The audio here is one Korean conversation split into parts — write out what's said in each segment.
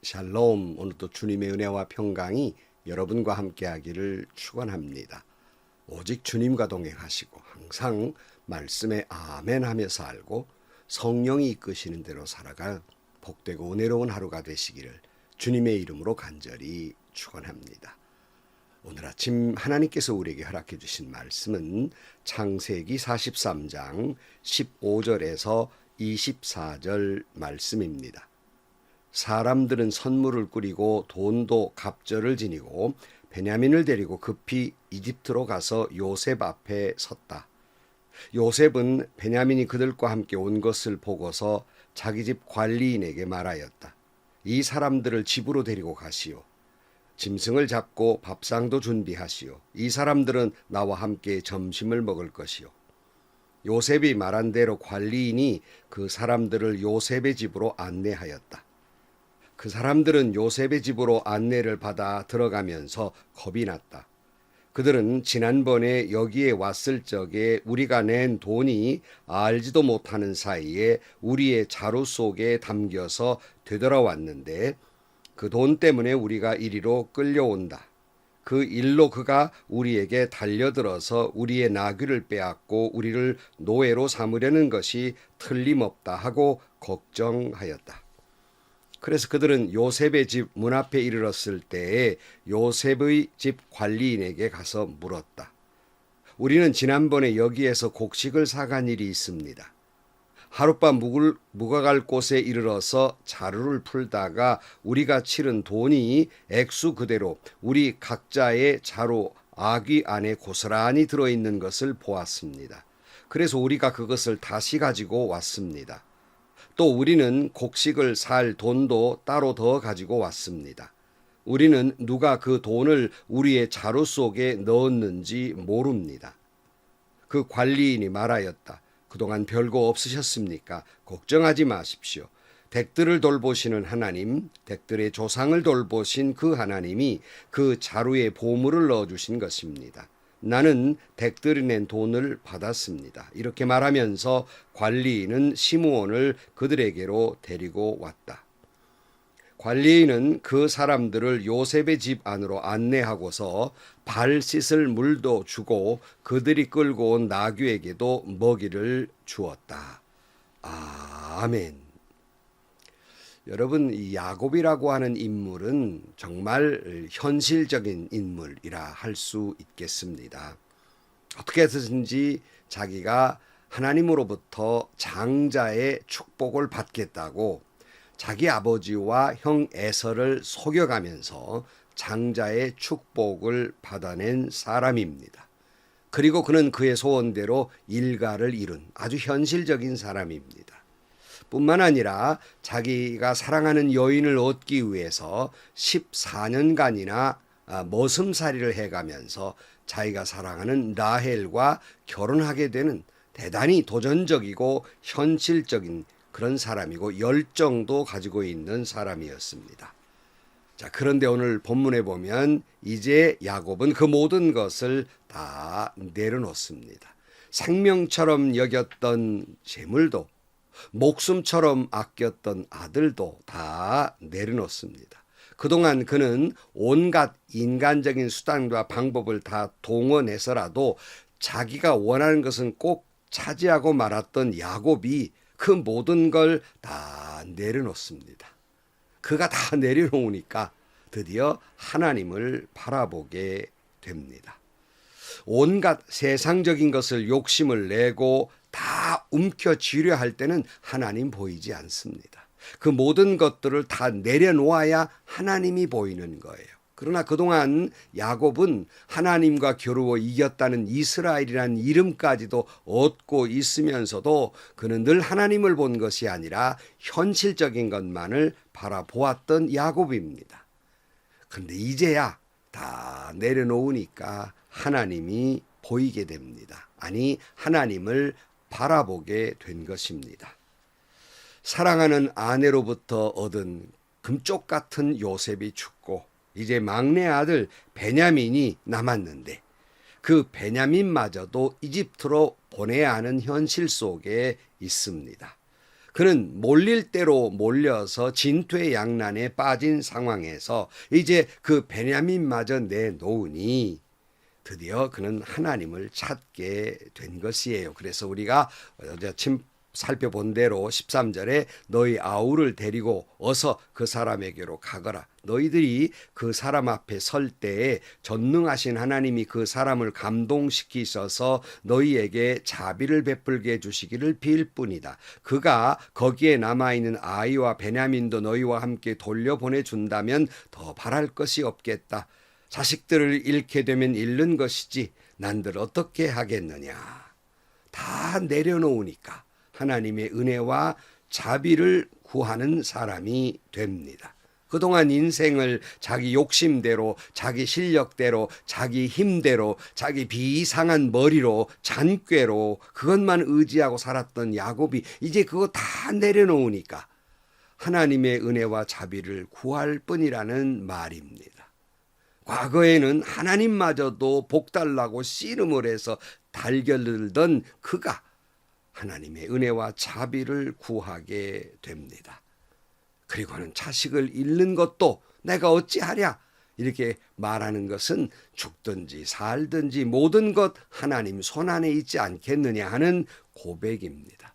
샬롬. 오늘도 주님의 은혜와 평강이 여러분과 함께하기를 축원합니다. 오직 주님과 동행하시고 항상 말씀에 아멘하며 살고 성령이 이끄시는 대로 살아갈 복되고 은혜로운 하루가 되시기를 주님의 이름으로 간절히 축원합니다. 오늘 아침 하나님께서 우리에게 허락해 주신 말씀은 창세기 43장 15절에서 24절 말씀입니다. 사람들은 선물을 꾸리고 돈도 갑절을 지니고 베냐민을 데리고 급히 이집트로 가서 요셉 앞에 섰다. 요셉은 베냐민이 그들과 함께 온 것을 보고서 자기 집 관리인에게 말하였다. 이 사람들을 집으로 데리고 가시오. 짐승을 잡고 밥상도 준비하시오. 이 사람들은 나와 함께 점심을 먹을 것이오. 요셉이 말한 대로 관리인이 그 사람들을 요셉의 집으로 안내하였다. 그 사람들은 요셉의 집으로 안내를 받아 들어가면서 겁이 났다. 그들은 지난번에 여기에 왔을 적에 우리가 낸 돈이 알지도 못하는 사이에 우리의 자루 속에 담겨서 되돌아왔는데 그 돈 때문에 우리가 이리로 끌려온다. 그 일로 그가 우리에게 달려들어서 우리의 나귀를 빼앗고 우리를 노예로 삼으려는 것이 틀림없다 하고 걱정하였다. 그래서 그들은 요셉의 집 문 앞에 이르렀을 때에 요셉의 집 관리인에게 가서 물었다. 우리는 지난번에 여기에서 곡식을 사간 일이 있습니다. 하룻밤 묵어갈 곳에 이르러서 자루를 풀다가 우리가 치른 돈이 액수 그대로 우리 각자의 자루 아귀 안에 고스란히 들어있는 것을 보았습니다. 그래서 우리가 그것을 다시 가지고 왔습니다. 또 우리는 곡식을 살 돈도 따로 더 가지고 왔습니다. 우리는 누가 그 돈을 우리의 자루 속에 넣었는지 모릅니다. 그 관리인이 말하였다. 그동안 별거 없으셨습니까? 걱정하지 마십시오. 댁들을 돌보시는 하나님, 댁들의 조상을 돌보신 그 하나님이 그 자루에 보물을 넣어주신 것입니다. 나는 댁들이 낸 돈을 받았습니다. 이렇게 말하면서 관리인은 시므온을 그들에게로 데리고 왔다. 관리인은 그 사람들을 요셉의 집 안으로 안내하고서 발 씻을 물도 주고 그들이 끌고 온 나귀에게도 먹이를 주었다. 아멘. 여러분, 이 야곱이라고 하는 인물은 정말 현실적인 인물이라 할 수 있겠습니다. 어떻게 해서든지 자기가 하나님으로부터 장자의 축복을 받겠다고 자기 아버지와 형 에서를 속여가면서 장자의 축복을 받아낸 사람입니다. 그리고 그는 그의 소원대로 일가를 이룬 아주 현실적인 사람입니다. 뿐만 아니라 자기가 사랑하는 여인을 얻기 위해서 14년간이나 머슴살이를 해가면서 자기가 사랑하는 라헬과 결혼하게 되는 대단히 도전적이고 현실적인 그런 사람이고 열정도 가지고 있는 사람이었습니다. 자, 그런데 오늘 본문에 보면 이제 야곱은 그 모든 것을 다 내려놓습니다. 생명처럼 여겼던 재물도 목숨처럼 아꼈던 아들도 다 내려놓습니다. 그동안 그는 온갖 인간적인 수단과 방법을 다 동원해서라도 자기가 원하는 것은 꼭 차지하고 말았던 야곱이 그 모든 걸 다 내려놓습니다. 그가 다 내려놓으니까 드디어 하나님을 바라보게 됩니다. 온갖 세상적인 것을 욕심을 내고 다 움켜쥐려 할 때는 하나님 보이지 않습니다. 그 모든 것들을 다 내려놓아야 하나님이 보이는 거예요. 그러나 그동안 야곱은 하나님과 겨루어 이겼다는 이스라엘이라는 이름까지도 얻고 있으면서도 그는 늘 하나님을 본 것이 아니라 현실적인 것만을 바라보았던 야곱입니다. 그런데 이제야 다 내려놓으니까 하나님이 보이게 됩니다. 아니, 하나님을 바라보게 된 것입니다. 사랑하는 아내로부터 얻은 금쪽 같은 요셉이 죽고 이제 막내 아들 베냐민이 남았는데 그 베냐민마저도 이집트로 보내야 하는 현실 속에 있습니다. 그는 몰릴 대로 몰려서 진퇴양난에 빠진 상황에서 이제 그 베냐민마저 내놓으니 드디어 그는 하나님을 찾게 된 것이에요. 그래서 우리가 어제 살펴본 대로 13절에 너희 아우를 데리고 어서 그 사람에게로 가거라. 너희들이 그 사람 앞에 설 때에 전능하신 하나님이 그 사람을 감동시키셔서 너희에게 자비를 베풀게 해주시기를 빌 뿐이다. 그가 거기에 남아있는 아이와 베냐민도 너희와 함께 돌려보내준다면 더 바랄 것이 없겠다. 자식들을 잃게 되면 잃는 것이지 난들 어떻게 하겠느냐. 다 내려놓으니까 하나님의 은혜와 자비를 구하는 사람이 됩니다. 그동안 인생을 자기 욕심대로, 자기 실력대로, 자기 힘대로, 자기 비이상한 머리로, 잔꾀로 그것만 의지하고 살았던 야곱이 이제 그거 다 내려놓으니까 하나님의 은혜와 자비를 구할 뿐이라는 말입니다. 과거에는 하나님마저도 복달라고 씨름을 해서 달겨들던 그가 하나님의 은혜와 자비를 구하게 됩니다. 그리고는 자식을 잃는 것도 내가 어찌하랴 이렇게 말하는 것은 죽든지 살든지 모든 것 하나님 손안에 있지 않겠느냐 하는 고백입니다.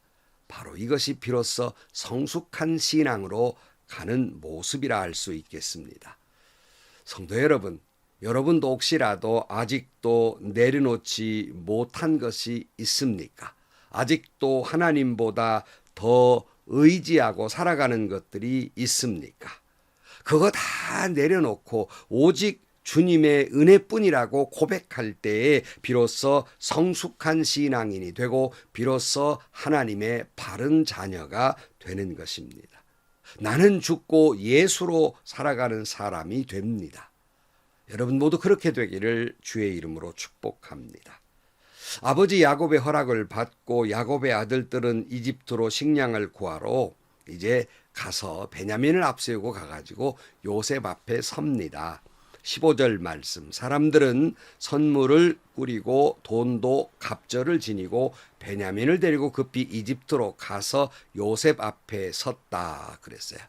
바로 이것이 비로소 성숙한 신앙으로 가는 모습이라 할 수 있겠습니다. 성도 여러분, 여러분도 혹시라도 아직도 내려놓지 못한 것이 있습니까? 아직도 하나님보다 더 의지하고 살아가는 것들이 있습니까? 그거 다 내려놓고 오직 주님의 은혜뿐이라고 고백할 때에 비로소 성숙한 신앙인이 되고 비로소 하나님의 바른 자녀가 되는 것입니다. 나는 죽고 예수로 살아가는 사람이 됩니다. 여러분 모두 그렇게 되기를 주의 이름으로 축복합니다. 아버지 야곱의 허락을 받고 야곱의 아들들은 이집트로 식량을 구하러 이제 가서 베냐민을 앞세우고 가가지고 요셉 앞에 섭니다. 15절 말씀, 사람들은 선물을 꾸리고 돈도 갑절을 지니고 베냐민을 데리고 급히 이집트로 가서 요셉 앞에 섰다 그랬어요.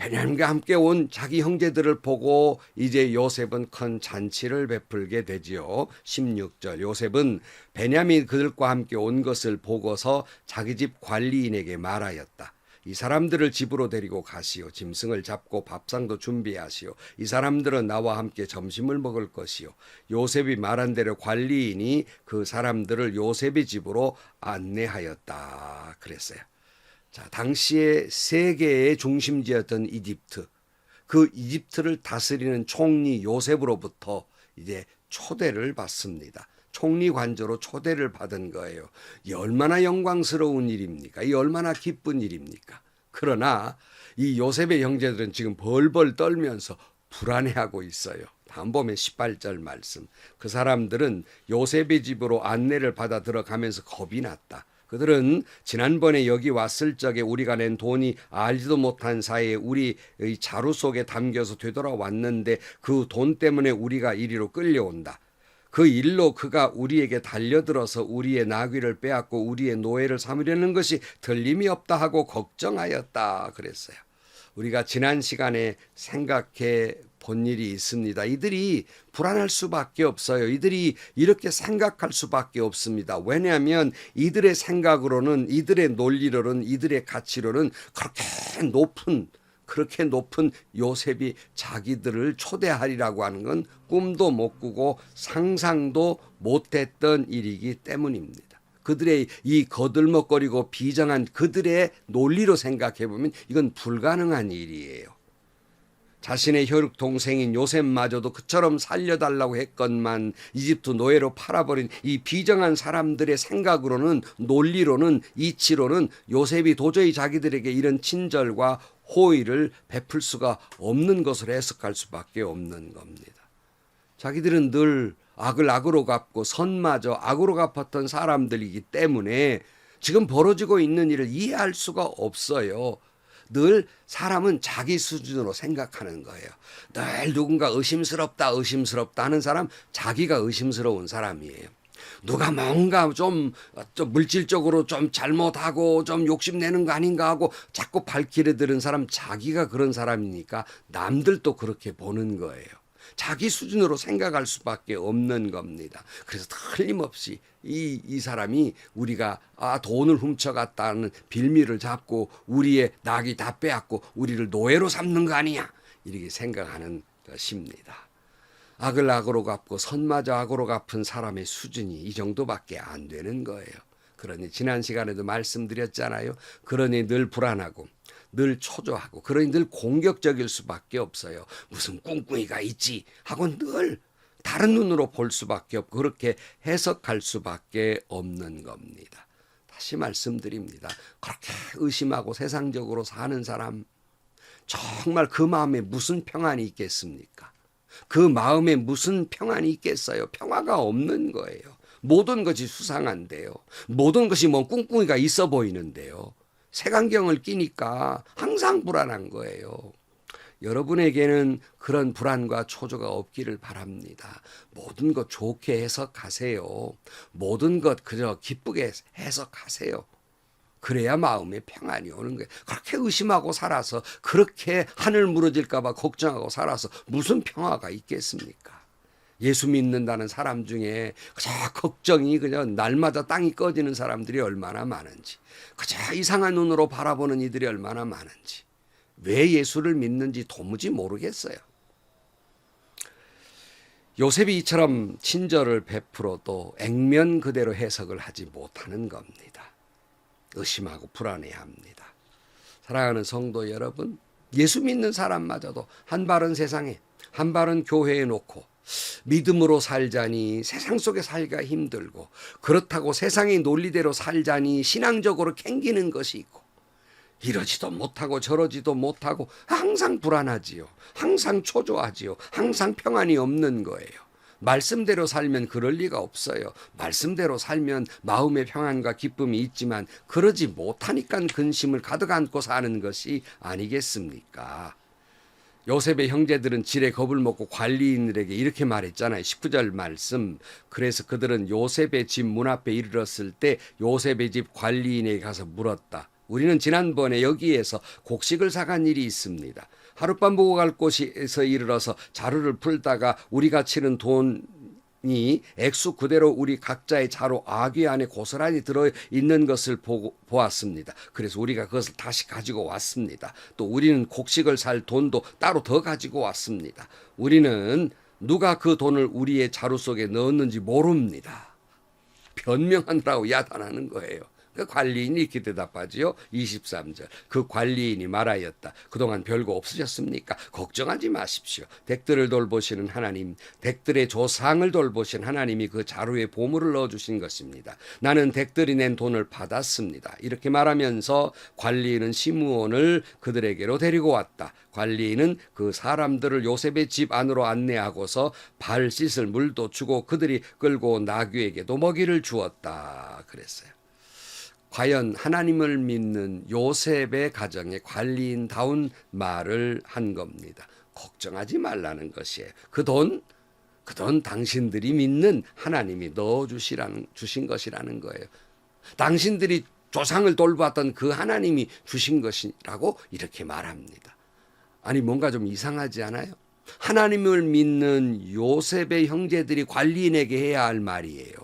베냐민과 함께 온 자기 형제들을 보고 이제 요셉은 큰 잔치를 베풀게 되지요. 16절, 요셉은 베냐민 그들과 함께 온 것을 보고서 자기 집 관리인에게 말하였다. 이 사람들을 집으로 데리고 가시오. 짐승을 잡고 밥상도 준비하시오. 이 사람들은 나와 함께 점심을 먹을 것이오. 요셉이 말한 대로 관리인이 그 사람들을 요셉의 집으로 안내하였다 그랬어요. 자, 당시에 세계의 중심지였던 이집트, 그 이집트를 다스리는 총리 요셉으로부터 이제 초대를 받습니다. 총리 관저로 초대를 받은 거예요. 이 얼마나 영광스러운 일입니까? 이 얼마나 기쁜 일입니까? 그러나 이 요셉의 형제들은 지금 벌벌 떨면서 불안해하고 있어요. 다음 보면 18절 말씀. 그 사람들은 요셉의 집으로 안내를 받아 들어가면서 겁이 났다. 그들은 지난번에 여기 왔을 적에 우리가 낸 돈이 알지도 못한 사이에 우리의 자루 속에 담겨서 되돌아왔는데 그 돈 때문에 우리가 이리로 끌려온다. 그 일로 그가 우리에게 달려들어서 우리의 나귀를 빼앗고 우리의 노예를 삼으려는 것이 틀림이 없다 하고 걱정하였다 그랬어요. 우리가 지난 시간에 생각해 본 일이 있습니다. 이들이 불안할 수밖에 없어요. 이들이 이렇게 생각할 수밖에 없습니다. 왜냐하면 이들의 생각으로는, 이들의 논리로는, 이들의 가치로는 그렇게 높은 요셉이 자기들을 초대하리라고 하는 건 꿈도 못 꾸고 상상도 못했던 일이기 때문입니다. 그들의 이 거들먹거리고 비정한 그들의 논리로 생각해 보면 이건 불가능한 일이에요. 자신의 혈육 동생인 요셉마저도 그처럼 살려달라고 했건만 이집트 노예로 팔아버린 이 비정한 사람들의 생각으로는, 논리로는, 이치로는 요셉이 도저히 자기들에게 이런 친절과 호의를 베풀 수가 없는 것으로 해석할 수밖에 없는 겁니다. 자기들은 늘 악을 악으로 갚고 선마저 악으로 갚았던 사람들이기 때문에 지금 벌어지고 있는 일을 이해할 수가 없어요. 늘 사람은 자기 수준으로 생각하는 거예요. 늘 누군가 의심스럽다 하는 사람, 자기가 의심스러운 사람이에요. 누가 뭔가 좀 물질적으로 좀 잘못하고 좀 욕심내는 거 아닌가 하고 자꾸 발길에 드는 사람, 자기가 그런 사람이니까 남들도 그렇게 보는 거예요. 자기 수준으로 생각할 수밖에 없는 겁니다. 그래서 틀림없이 이 사람이 우리가 돈을 훔쳐갔다는 빌미를 잡고 우리의 낙이 다 빼앗고 우리를 노예로 삼는 거 아니냐, 이렇게 생각하는 것입니다. 악을 악으로 갚고 선마저 악으로 갚은 사람의 수준이 이 정도밖에 안 되는 거예요. 그러니 지난 시간에도 말씀드렸잖아요. 그러니 늘 불안하고 늘 초조하고 그러니 늘 공격적일 수밖에 없어요. 무슨 꿍꿍이가 있지 하고 늘 다른 눈으로 볼 수밖에 없고 그렇게 해석할 수밖에 없는 겁니다. 다시 말씀드립니다. 그렇게 의심하고 세상적으로 사는 사람, 정말 그 마음에 무슨 평안이 있겠습니까? 그 마음에 무슨 평안이 있겠어요? 평화가 없는 거예요. 모든 것이 수상한데요. 모든 것이 뭐 꿍꿍이가 있어 보이는데요. 색안경을 끼니까 항상 불안한 거예요. 여러분에게는 그런 불안과 초조가 없기를 바랍니다. 모든 것 좋게 해석하세요. 모든 것 그저 기쁘게 해석하세요. 그래야 마음에 평안이 오는 거예요. 그렇게 의심하고 살아서, 그렇게 하늘 무너질까 봐 걱정하고 살아서 무슨 평화가 있겠습니까? 예수 믿는다는 사람 중에 그저 걱정이 그냥 날마다 땅이 꺼지는 사람들이 얼마나 많은지, 그저 이상한 눈으로 바라보는 이들이 얼마나 많은지, 왜 예수를 믿는지 도무지 모르겠어요. 요셉이 이처럼 친절을 베풀어도 액면 그대로 해석을 하지 못하는 겁니다. 의심하고 불안해합니다. 사랑하는 성도 여러분, 예수 믿는 사람마저도 한 발은 세상에 한 발은 교회에 놓고 믿음으로 살자니 세상 속에 살기가 힘들고, 그렇다고 세상의 논리대로 살자니 신앙적으로 캥기는 것이 있고, 이러지도 못하고 저러지도 못하고 항상 불안하지요. 항상 초조하지요. 항상 평안이 없는 거예요. 말씀대로 살면 그럴 리가 없어요. 말씀대로 살면 마음의 평안과 기쁨이 있지만 그러지 못하니까 근심을 가득 안고 사는 것이 아니겠습니까? 요셉의 형제들은 지레 겁을 먹고 관리인들에게 이렇게 말했잖아요. 19절 말씀. 그래서 그들은 요셉의 집 문 앞에 이르렀을 때 요셉의 집 관리인에게 가서 물었다. 우리는 지난번에 여기에서 곡식을 사간 일이 있습니다. 하룻밤 보고 갈 곳에서 이르러서 자루를 풀다가 우리가 치른 돈이 액수 그대로 우리 각자의 자루 아귀 안에 고스란히 들어있는 것을 보았습니다. 그래서 우리가 그것을 다시 가지고 왔습니다. 또 우리는 곡식을 살 돈도 따로 더 가지고 왔습니다. 우리는 누가 그 돈을 우리의 자루 속에 넣었는지 모릅니다. 변명하느라고 야단하는 거예요. 그 관리인이 이렇게 대답하지요. 23절. 그 관리인이 말하였다. 그동안 별거 없으셨습니까? 걱정하지 마십시오. 댁들을 돌보시는 하나님, 댁들의 조상을 돌보신 하나님이 그 자루에 보물을 넣어주신 것입니다. 나는 댁들이 낸 돈을 받았습니다. 이렇게 말하면서 관리인은 시므온을 그들에게로 데리고 왔다. 관리인은 그 사람들을 요셉의 집 안으로 안내하고서 발 씻을 물도 주고 그들이 끌고 온 나귀에게도 먹이를 주었다. 그랬어요. 과연 하나님을 믿는 요셉의 가정에 관리인다운 말을 한 겁니다. 걱정하지 말라는 것이에요. 그 돈 당신들이 믿는 하나님이 주신 것이라는 거예요. 당신들이 조상을 돌봤던 그 하나님이 주신 것이라고 이렇게 말합니다. 아니, 뭔가 좀 이상하지 않아요? 하나님을 믿는 요셉의 형제들이 관리인에게 해야 할 말이에요.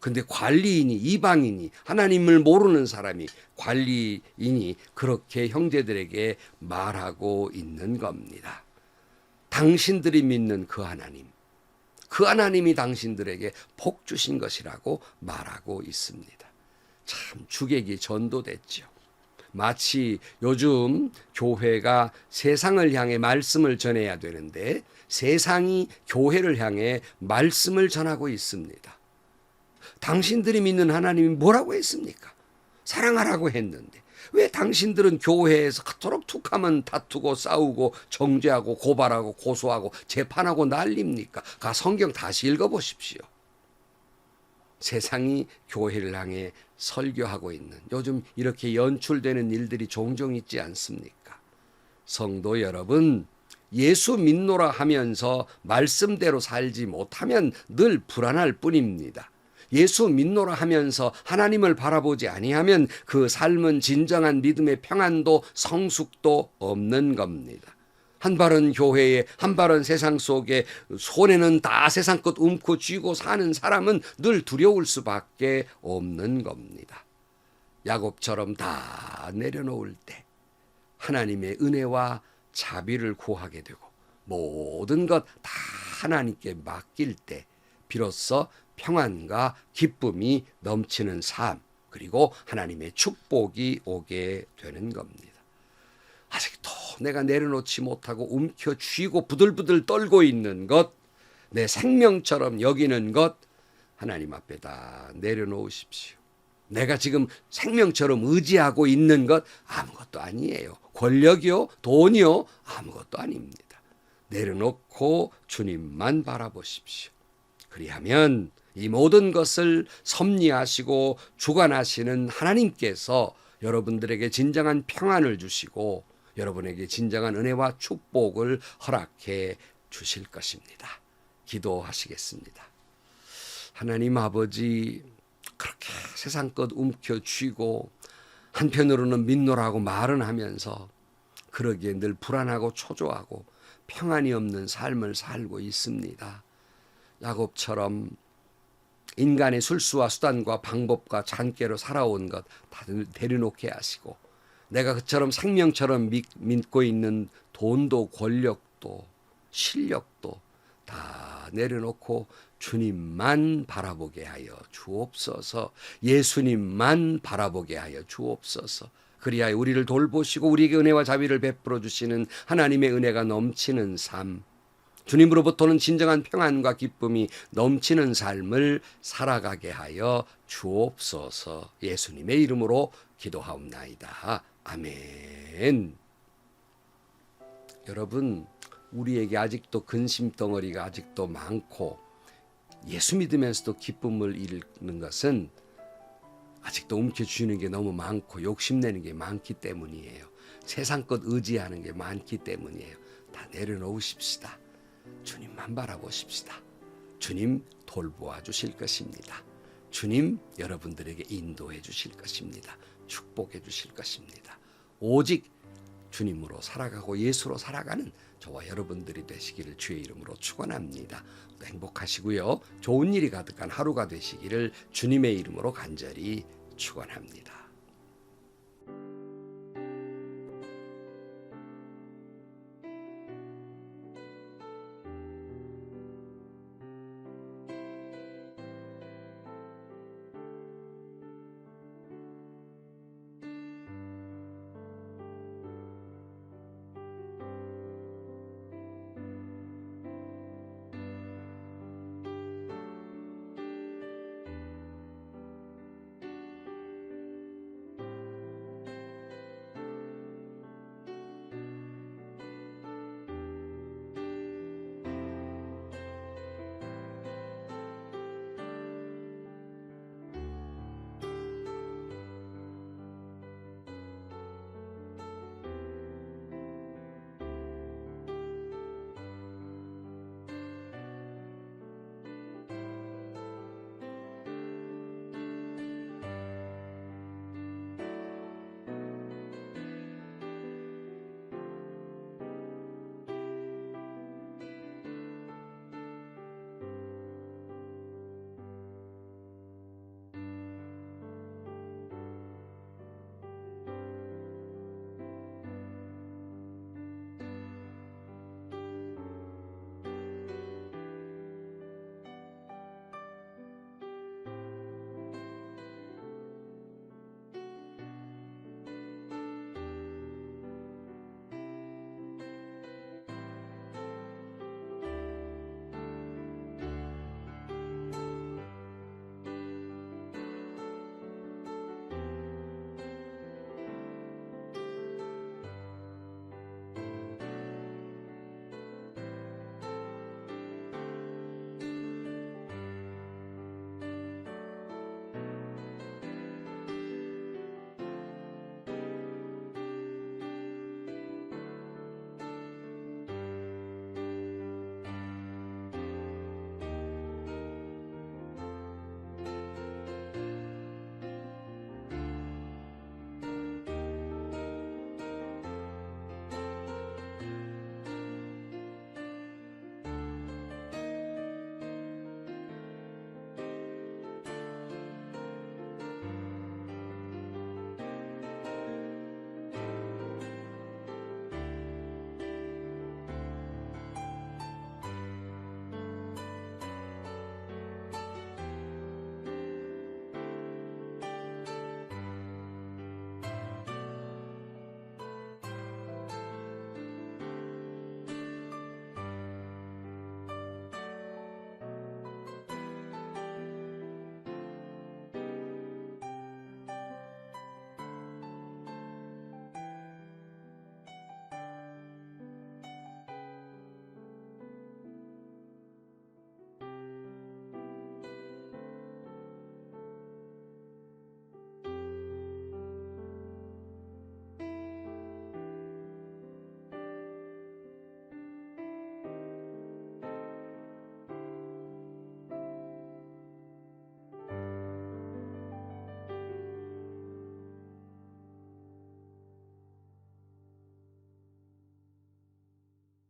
근데 관리인이, 이방인이, 하나님을 모르는 사람이, 관리인이 그렇게 형제들에게 말하고 있는 겁니다. 당신들이 믿는 그 하나님이 당신들에게 복 주신 것이라고 말하고 있습니다. 참 주객이 전도됐죠. 마치 요즘 교회가 세상을 향해 말씀을 전해야 되는데 세상이 교회를 향해 말씀을 전하고 있습니다. 당신들이 믿는 하나님이 뭐라고 했습니까? 사랑하라고 했는데 왜 당신들은 교회에서 그토록 툭하면 다투고 싸우고 정죄하고 고발하고 고소하고 재판하고 난립니까? 가 성경 다시 읽어보십시오. 세상이 교회를 향해 설교하고 있는, 요즘 이렇게 연출되는 일들이 종종 있지 않습니까? 성도 여러분, 예수 믿노라 하면서 말씀대로 살지 못하면 늘 불안할 뿐입니다. 예수 믿노라 하면서 하나님을 바라보지 아니하면 그 삶은 진정한 믿음의 평안도 성숙도 없는 겁니다. 한 발은 교회에 한 발은 세상 속에 손에는 다 세상 것 움켜 쥐고 사는 사람은 늘 두려울 수밖에 없는 겁니다. 야곱처럼 다 내려놓을 때 하나님의 은혜와 자비를 구하게 되고 모든 것 다 하나님께 맡길 때 비로소 평안과 기쁨이 넘치는 삶, 그리고 하나님의 축복이 오게 되는 겁니다. 아직도 내가 내려놓지 못하고 움켜쥐고 부들부들 떨고 있는 것, 내 생명처럼 여기는 것, 하나님 앞에 다 내려놓으십시오. 내가 지금 생명처럼 의지하고 있는 것 아무것도 아니에요. 권력이요, 돈이요, 아무것도 아닙니다. 내려놓고 주님만 바라보십시오. 그리하면 이 모든 것을 섭리하시고 주관하시는 하나님께서 여러분들에게 진정한 평안을 주시고 여러분에게 진정한 은혜와 축복을 허락해 주실 것입니다. 기도하시겠습니다. 하나님 아버지, 그렇게 세상 것 움켜쥐고 한편으로는 믿노라고 말은 하면서 그러기에 늘 불안하고 초조하고 평안이 없는 삶을 살고 있습니다. 야곱처럼 인간의 술수와 수단과 방법과 잔꾀로 살아온 것 다 내려놓게 하시고 내가 그처럼 생명처럼 믿고 있는 돈도 권력도 실력도 다 내려놓고 주님만 바라보게 하여 주옵소서. 예수님만 바라보게 하여 주옵소서. 그리하여 우리를 돌보시고 우리에게 은혜와 자비를 베풀어 주시는 하나님의 은혜가 넘치는 삶, 주님으로부터는 진정한 평안과 기쁨이 넘치는 삶을 살아가게 하여 주옵소서. 예수님의 이름으로 기도하옵나이다. 아멘. 여러분, 우리에게 아직도 근심덩어리가 아직도 많고 예수 믿으면서도 기쁨을 잃는 것은 아직도 움켜쥐는 게 너무 많고 욕심내는 게 많기 때문이에요. 세상 것 의지하는 게 많기 때문이에요. 다 내려놓으십시다. 주님만 바라보십시다. 주님 돌보아 주실 것입니다. 주님 여러분들에게 인도해 주실 것입니다. 축복해 주실 것입니다. 오직 주님으로 살아가고 예수로 살아가는 저와 여러분들이 되시기를 주의 이름으로 축원합니다. 행복하시고요. 좋은 일이 가득한 하루가 되시기를 주님의 이름으로 간절히 축원합니다.